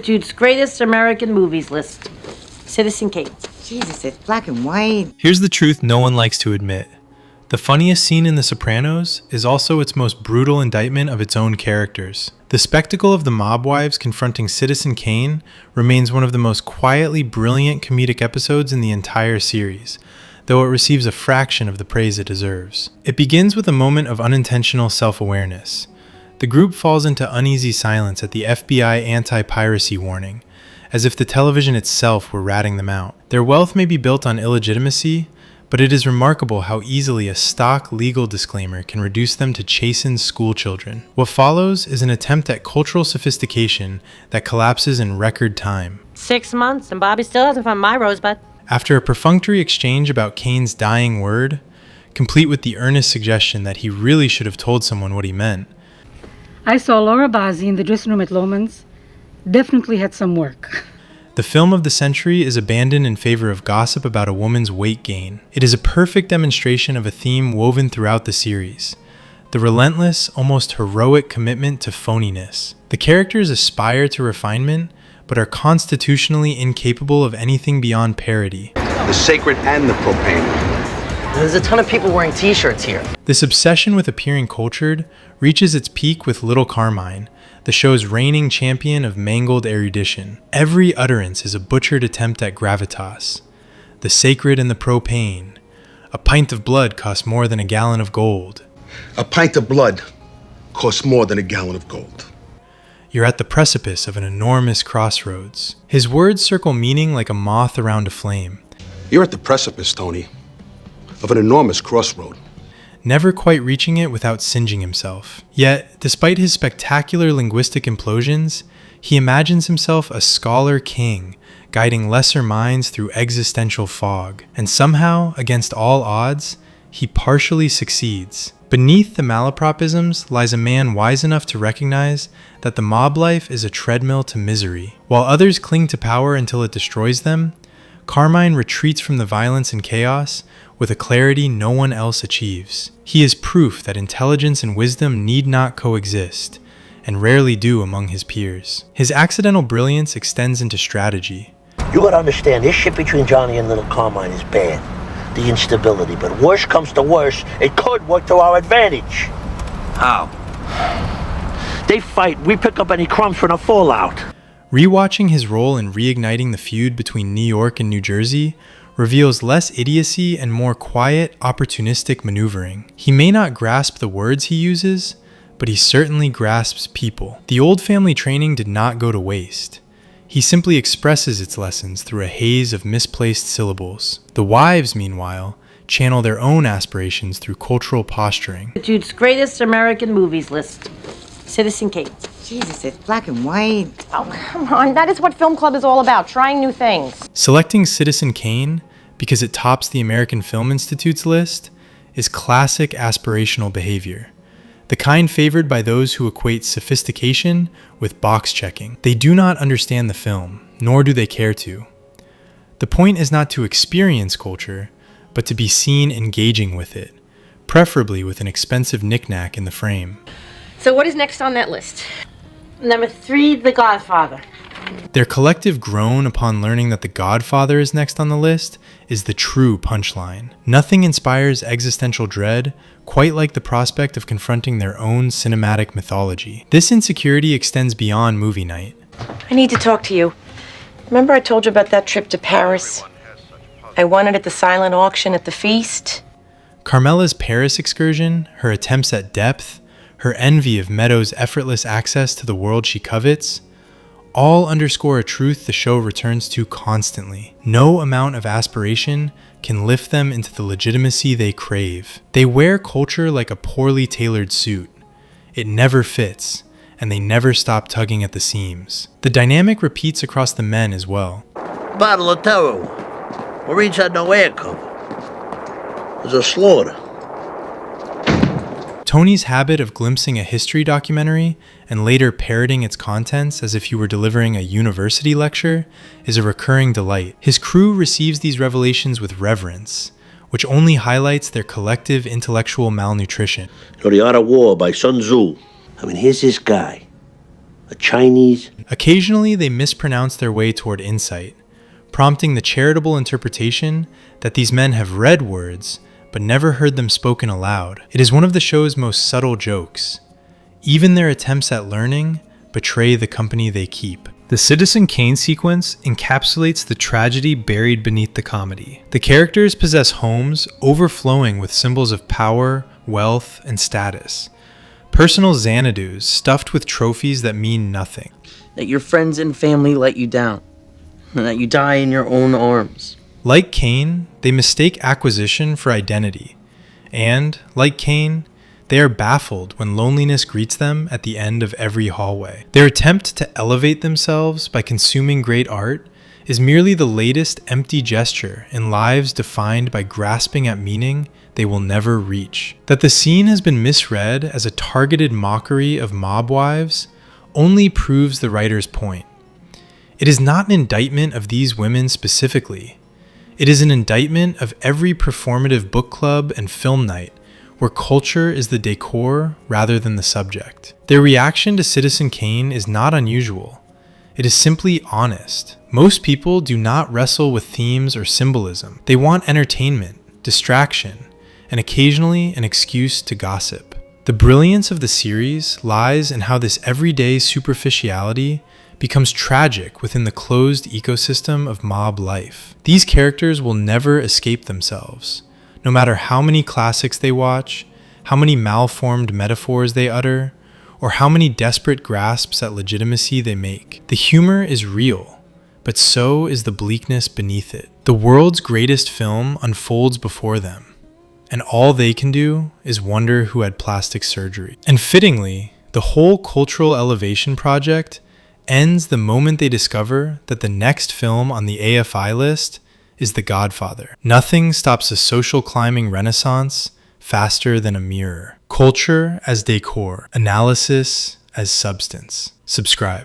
Dude's greatest American movies list. Citizen Kane. Jesus, it's black and white. Here's the truth no one likes to admit. The funniest scene in The Sopranos is also its most brutal indictment of its own characters. The spectacle of the mob wives confronting Citizen Kane remains one of the most quietly brilliant comedic episodes in the entire series, though it receives a fraction of the praise it deserves. It begins with a moment of unintentional self-awareness. The group falls into uneasy silence at the FBI anti-piracy warning, as if the television itself were ratting them out. Their wealth may be built on illegitimacy, but it is remarkable how easily a stock legal disclaimer can reduce them to chastened schoolchildren. What follows is an attempt at cultural sophistication that collapses in record time. 6 months, and Bobby still hasn't found my rosebud. After a perfunctory exchange about Kane's dying word, complete with the earnest suggestion that he really should have told someone what he meant. I saw Laura Bazzi in the dressing room at Loman's. Definitely had some work. The film of the century is abandoned in favor of gossip about a woman's weight gain. It is a perfect demonstration of a theme woven throughout the series: the relentless, almost heroic commitment to phoniness. The characters aspire to refinement, but are constitutionally incapable of anything beyond parody. The sacred and the profane. There's a ton of people wearing t-shirts here. This obsession with appearing cultured reaches its peak with Little Carmine, the show's reigning champion of mangled erudition. Every utterance is a butchered attempt at gravitas. The sacred and the profane. A pint of blood costs more than a gallon of gold. A pint of blood costs more than a gallon of gold. You're at the precipice of an enormous crossroads. His words circle meaning like a moth around a flame. You're at the precipice, Tony, of an enormous crossroad. Never quite reaching it without singeing himself. Yet, despite his spectacular linguistic implosions, he imagines himself a scholar king, guiding lesser minds through existential fog. And somehow, against all odds, he partially succeeds. Beneath the malapropisms lies a man wise enough to recognize that the mob life is a treadmill to misery. While others cling to power until it destroys them, Carmine retreats from the violence and chaos with a clarity no one else achieves. He is proof that intelligence and wisdom need not coexist, and rarely do among his peers. His accidental brilliance extends into strategy. You gotta understand, this shit between Johnny and Little Carmine is bad. The instability, but worse comes to worse, it could work to our advantage. How? They fight, we pick up any crumbs from the fallout. Rewatching his role in reigniting the feud between New York and New Jersey reveals less idiocy and more quiet, opportunistic maneuvering. He may not grasp the words he uses, but he certainly grasps people. The old family training did not go to waste. He simply expresses its lessons through a haze of misplaced syllables. The wives, meanwhile, channel their own aspirations through cultural posturing. Dude's greatest American movies list. Citizen Kane. Jesus, it's black and white. Oh, come on. That is what film club is all about, trying new things. Selecting Citizen Kane because it tops the American Film Institute's list is classic aspirational behavior. The kind favored by those who equate sophistication with box checking. They do not understand the film, nor do they care to. The point is not to experience culture, but to be seen engaging with it, preferably with an expensive knickknack in the frame. So what is next on that list? Number 3, The Godfather. Their collective groan upon learning that The Godfather is next on the list is the true punchline. Nothing inspires existential dread quite like the prospect of confronting their own cinematic mythology. This insecurity extends beyond movie night. I need to talk to you. Remember I told you about that trip to Paris? I won it at the silent auction at the feast. Carmela's Paris excursion, her attempts at depth, her envy of Meadow's effortless access to the world she covets, all underscore a truth the show returns to constantly. No amount of aspiration can lift them into the legitimacy they crave. They wear culture like a poorly tailored suit. It never fits, and they never stop tugging at the seams. The dynamic repeats across the men as well. Bottle of taro. Marines had no air cover. There's a slaughter. Tony's habit of glimpsing a history documentary and later parroting its contents as if you were delivering a university lecture is a recurring delight. His crew receives these revelations with reverence, which only highlights their collective intellectual malnutrition. You know, The Art of War by Sun Tzu. I mean, here's this guy. a Chinese. Occasionally, they mispronounce their way toward insight, prompting the charitable interpretation that these men have read words but never heard them spoken aloud. It is one of the show's most subtle jokes. Even their attempts at learning betray the company they keep. The Citizen Kane sequence encapsulates the tragedy buried beneath the comedy. The characters possess homes overflowing with symbols of power, wealth, and status. Personal Xanadus stuffed with trophies that mean nothing. That your friends and family let you down, and that you die in your own arms. Like Kane, they mistake acquisition for identity. And, like Kane, they are baffled when loneliness greets them at the end of every hallway. Their attempt to elevate themselves by consuming great art is merely the latest empty gesture in lives defined by grasping at meaning they will never reach. That the scene has been misread as a targeted mockery of mob wives only proves the writer's point. It is not an indictment of these women specifically. It is an indictment of every performative book club and film night where culture is the decor rather than the subject. Their reaction to Citizen Kane is not unusual. It is simply honest. Most people do not wrestle with themes or symbolism. They want entertainment, distraction, and occasionally an excuse to gossip. The brilliance of the series lies in how this everyday superficiality becomes tragic within the closed ecosystem of mob life. These characters will never escape themselves. No matter how many classics they watch, how many malformed metaphors they utter, or how many desperate grasps at legitimacy they make, the humor is real, but so is the bleakness beneath it. The world's greatest film unfolds before them, and all they can do is wonder who had plastic surgery. And fittingly, the whole cultural elevation project ends the moment they discover that the next film on the AFI list is The Godfather. Nothing stops a social climbing renaissance faster than a mirror. Culture as decor, analysis as substance. Subscribe.